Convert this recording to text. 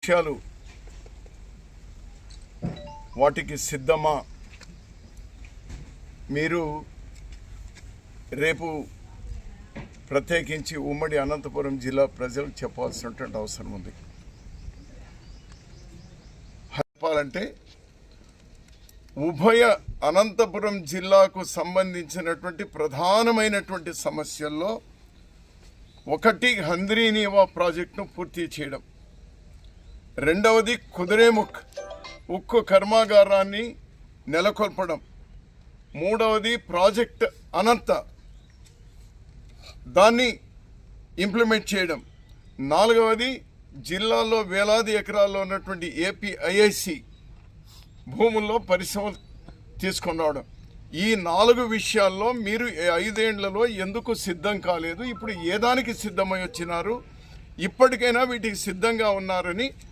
విషయాలు వాటికి సిద్ధమా? మీరు రేపు ప్రత్యేకించి ఉమ్మడి అనంతపురం జిల్లా ప్రజలకు చెప్పాల్సినటువంటి అవసరం ఉంది. చెప్పాలంటే ఉభయ అనంతపురం జిల్లాకు సంబంధించినటువంటి ప్రధానమైనటువంటి సమస్యల్లో ఒకటి హంద్రీనీవా ప్రాజెక్టును పూర్తి చేయడం, రెండవది కుదిరేముఖ్ ఉక్కు కర్మాగారాన్ని నెలకొల్పడం, మూడవది ప్రాజెక్ట్ అనంత దాన్ని ఇంప్లిమెంట్ చేయడం, నాలుగవది జిల్లాలో వేలాది ఎకరాల్లో ఉన్నటువంటి ఏపీఐఐసి భూముల్లో పరిశ్రమలు తీసుకొని రావడం. ఈ 4 విషయాల్లో మీరు 5 ఏళ్లలో ఎందుకు సిద్ధం కాలేదు? ఇప్పుడు ఏ దానికి సిద్ధమై వచ్చినారు? ఇప్పటికైనా వీటికి సిద్ధంగా ఉన్నారని